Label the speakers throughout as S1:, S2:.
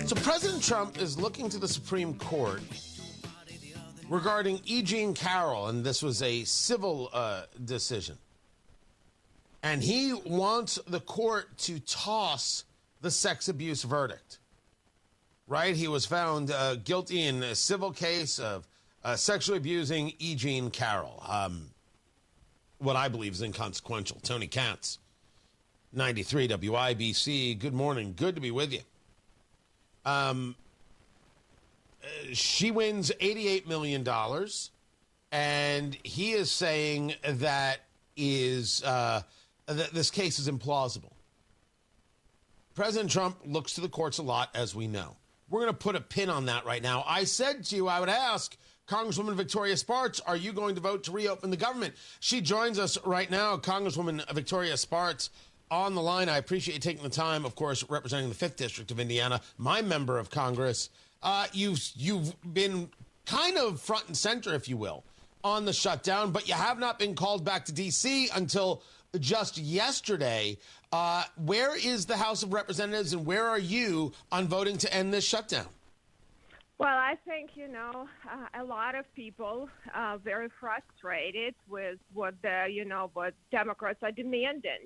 S1: So President Trump is looking to the Supreme Court regarding E. Jean Carroll, and this was a civil decision. And he wants the court to toss the sex abuse verdict, right? He was found guilty in a civil case of sexually abusing E. Jean Carroll. What I believe is inconsequential. Tony Katz, 93 WIBC. Good morning. Good to be with you. She wins $88 million, and he is saying that this case is implausible. President Trump looks to the courts a lot, as we know. We're going to put a pin on that right now. I said to you I would ask Congresswoman Victoria Spartz, are you going to vote to reopen the government? She joins us right now, Congresswoman Victoria Spartz. On the line, I appreciate you taking the time, of course, representing the 5th District of Indiana, my member of Congress. You've been kind of front and center, if you will, on the shutdown, but you have not been called back to D.C. until just yesterday. Where is the House of Representatives, and where are you on voting to end this shutdown?
S2: Well, I think, a lot of people are very frustrated with what Democrats are demanding.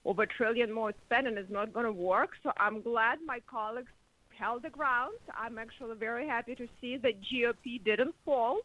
S2: Over $1 trillion more spending is not going to work. So I'm glad my colleagues held the ground. I'm actually very happy to see that GOP didn't fall.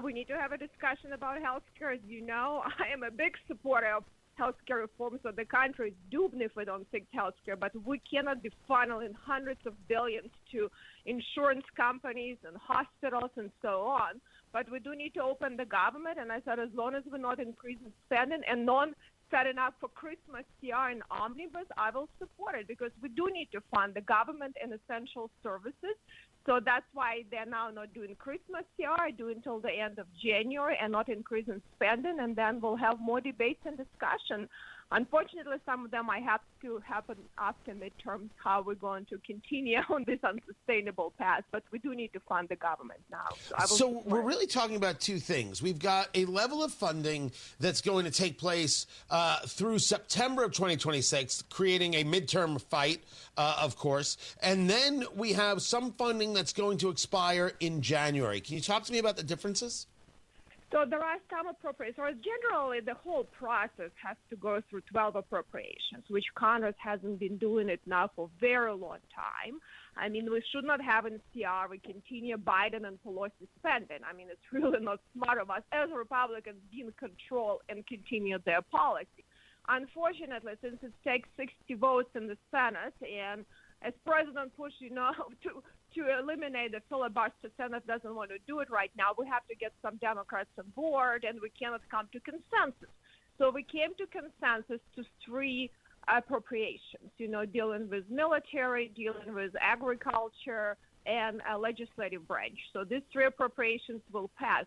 S2: We need to have a discussion about health care. As you know, I am a big supporter of health care reform, so the country is doomed if we don't fix health care. But we cannot be funneling hundreds of billions to insurance companies and hospitals and so on. But we do need to open the government, and I said as long as we're not increasing spending and not setting up for Christmas CR and omnibus, I will support it, because we do need to fund the government and essential services. So that's why they're now not doing Christmas CR, doing until the end of January, and not increasing spending, and then we'll have more debates and discussion. Unfortunately, some of them I have to happen after midterms, how we're going to continue on this unsustainable path, but we do need to fund the government now.
S1: So we're really talking about two things. We've got a level of funding that's going to take place through September of 2026, creating a midterm fight, of course, and then we have some funding that's going to expire in January. Can you talk to me about the differences?
S2: So there are some appropriations. Generally, the whole process has to go through 12 appropriations, which Congress hasn't been doing it now for a very long time. I mean, we should not have in CR, we continue Biden and Pelosi spending. I mean, it's really not smart of us as Republicans being in control and continue their policy. Unfortunately, since it takes 60 votes in the Senate, and as President Bush, to eliminate the filibuster, Senate doesn't want to do it right now. We have to get some Democrats on board, and we cannot come to consensus. So we came to consensus to 3 appropriations, dealing with military, dealing with agriculture, and a legislative branch. So these 3 appropriations will pass.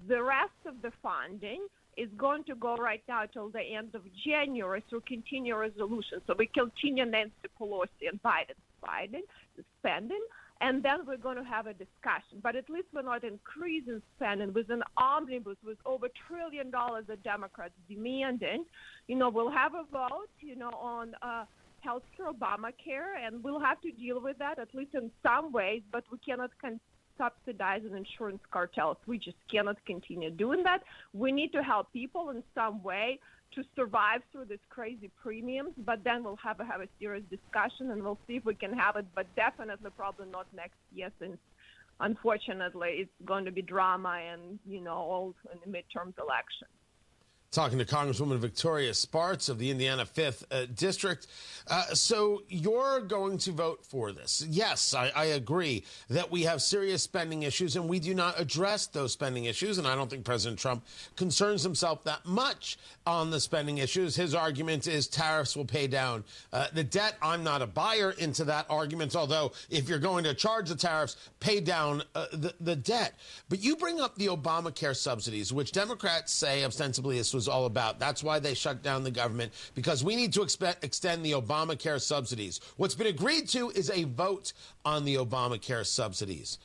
S2: The rest of the funding is going to go right now till the end of January through continuing resolution. So we continue Nancy Pelosi and Biden spending, and then we're going to have a discussion. But at least we're not increasing spending with an omnibus with over $1 trillion the Democrats demanding. We'll have a vote, on health care, Obamacare, and we'll have to deal with that, at least in some ways, but we cannot subsidize an insurance cartels. We just cannot continue doing that. We need to help people in some way to survive through this crazy premiums, but then we'll have a serious discussion, and we'll see if we can have it, but definitely probably not next year, since unfortunately it's going to be drama and, all in the midterms election.
S1: Talking to Congresswoman Victoria Spartz of the Indiana 5th District. So you're going to vote for this. Yes, I agree that we have serious spending issues, and we do not address those spending issues. And I don't think President Trump concerns himself that much on the spending issues. His argument is tariffs will pay down the debt. I'm not a buyer into that argument, although if you're going to charge the tariffs, pay down the debt. But you bring up the Obamacare subsidies, which Democrats say ostensibly this was all about. That's why they shut down the government, because we need to extend the Obamacare subsidies. What's been agreed to is a vote on the Obamacare subsidies.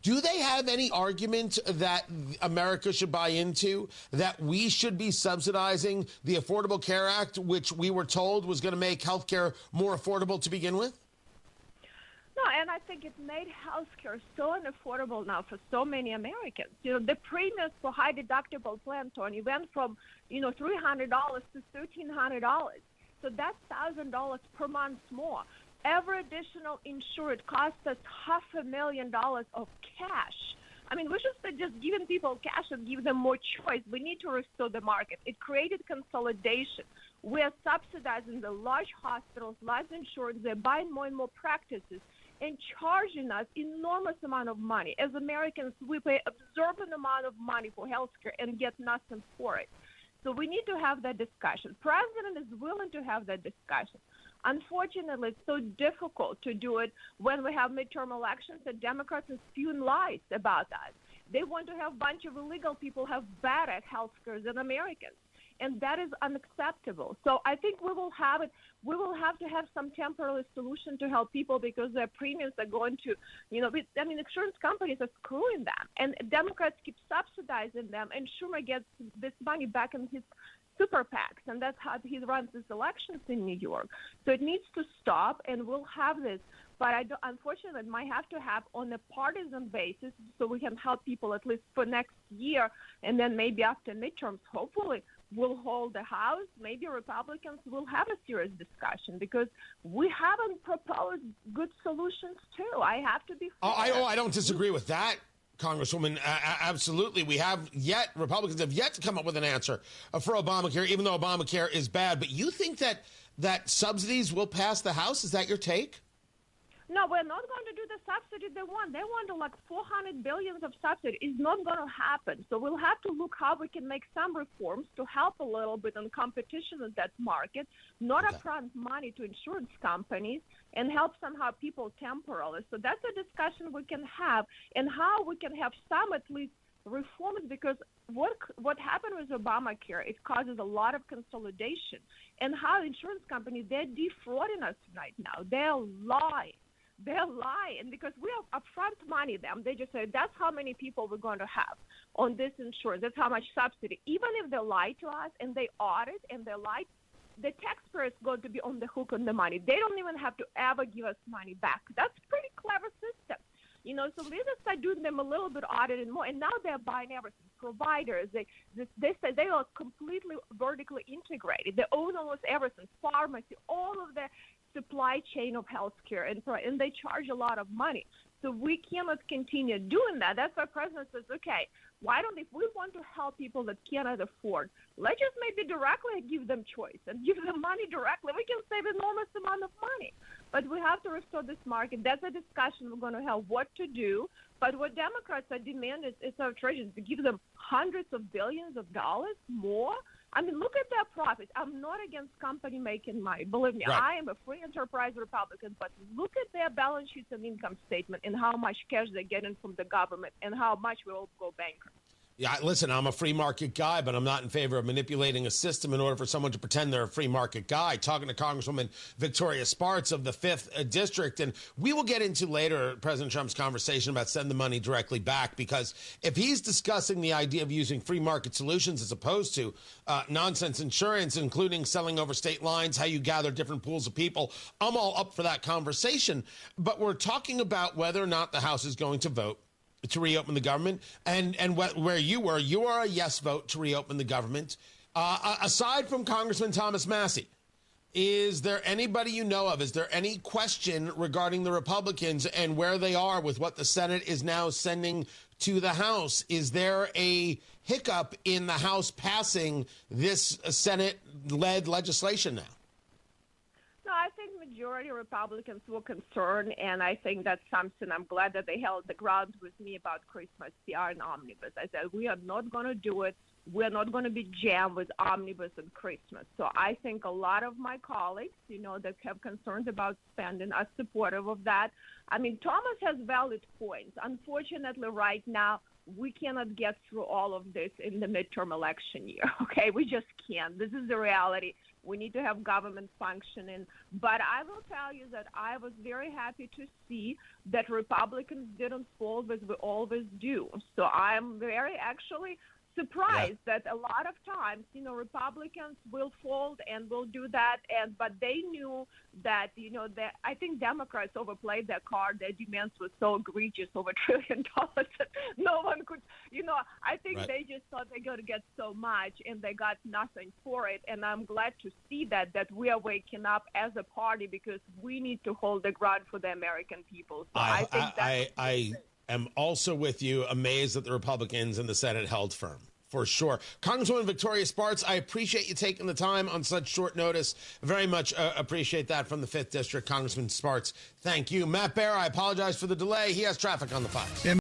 S1: Do they have any argument that America should buy into, that we should be subsidizing the Affordable Care Act, which we were told was going to make health care more affordable to begin with?
S2: No, and I think it made healthcare so unaffordable now for so many Americans. The premiums for high deductible plan, Tony, went from, $300 to $1,300. So that's $1,000 per month more. Every additional insured costs us $500,000 of cash. I mean, we should start just giving people cash and give them more choice. We need to restore the market. It created consolidation. We're subsidizing the large hospitals, large insurance. They're buying more and more practices and charging us enormous amount of money. As Americans, we pay absorbent amount of money for healthcare and get nothing for it. So we need to have that discussion. President is willing to have that discussion. Unfortunately, it's so difficult to do it when we have midterm elections and Democrats are spewing lies about that. They want to have a bunch of illegal people have better health care than Americans. And that is unacceptable. So I think we will have it. We will have to have some temporary solution to help people because their premiums are going to, insurance companies are screwing them. And Democrats keep subsidizing them. And Schumer gets this money back in his super PACs. And that's how he runs his elections in New York. So it needs to stop, and we'll have this. But unfortunately, it might have to have on a partisan basis so we can help people at least for next year. And then maybe after midterms, hopefully, we'll hold the House. Maybe Republicans will have a serious discussion because we haven't proposed good solutions too. I have to be fair.
S1: I don't disagree with that, Congresswoman. Absolutely. Republicans have yet to come up with an answer for Obamacare, even though Obamacare is bad. But you think that subsidies will pass the House? Is that your take?
S2: No, we're not going to do the subsidy they want. They want like $400 billion of subsidy. It's not going to happen. So we'll have to look how we can make some reforms to help a little bit on competition in that market, not upfront money to insurance companies, and help somehow people temporarily. So that's a discussion we can have, and how we can have some at least reforms, because what happened with Obamacare, it causes a lot of consolidation. And how insurance companies, they're defrauding us right now. They're lying. And because we have upfront money them, they just say that's how many people we're going to have on this insurance. That's how much subsidy. Even if they lie to us and they audit and they lie, the taxpayer is going to be on the hook on the money. They don't even have to ever give us money back. That's a pretty clever system. So we just start doing them a little bit audited more, and now they're buying everything. Providers, they say they are completely vertically integrated. They own almost everything, pharmacy, all of the supply chain of healthcare, and they charge a lot of money. So we cannot continue doing that. That's why the president says, okay, if we want to help people that cannot afford, let's just maybe directly give them choice and give them money directly. We can save enormous amount of money. But we have to restore this market. That's a discussion we're going to have what to do. But what Democrats are demanding is our treasuries to give them hundreds of billions of dollars more. I mean, look at their profits. I'm not against company making money. Believe me,
S1: right.
S2: I am a free enterprise Republican, but look at their balance sheets and income statement and how much cash they're getting from the government and how much we all go bankrupt.
S1: Yeah, listen, I'm a free market guy, but I'm not in favor of manipulating a system in order for someone to pretend they're a free market guy. Talking to Congresswoman Victoria Spartz of the 5th District. And we will get into later President Trump's conversation about send the money directly back, because if he's discussing the idea of using free market solutions as opposed to nonsense insurance, including selling over state lines, how you gather different pools of people, I'm all up for that conversation. But we're talking about whether or not the House is going to vote to reopen the government, and where you are a yes vote to reopen the government. Aside from Congressman Thomas Massie, is there anybody you know of? Is there any question regarding the Republicans and where they are with what the Senate is now sending to the House? Is there a hiccup in the House passing this Senate-led legislation now?
S2: No, I think majority Republicans were concerned, and I think that's something I'm glad that they held the ground with me about Christmas, CR and Omnibus. I said, we are not going to do it. We're not going to be jammed with Omnibus and Christmas. So I think a lot of my colleagues, that have concerns about spending are supportive of that. I mean, Thomas has valid points. Unfortunately, right now, we cannot get through all of this in the midterm election year. Okay, we just can't. This is the reality. We need to have government functioning. But I will tell you that I was very happy to see that Republicans didn't fold as we always do. So I'm very actually surprised that a lot of times, Republicans will fold and will do that. But they knew that, that I think Democrats overplayed their card. Their demands were so egregious, over $1 trillion, that no one could, I think they just thought they're going to get so much and they got nothing for it. And I'm glad to see that we are waking up as a party because we need to hold the ground for the American people. So I
S1: am also with you, amazed that the Republicans in the Senate held firm. For sure. Congresswoman Victoria Spartz, I appreciate you taking the time on such short notice. Very much appreciate that from the 5th District. Congressman Spartz, thank you. Matt Bear, I apologize for the delay. He has traffic on the 5.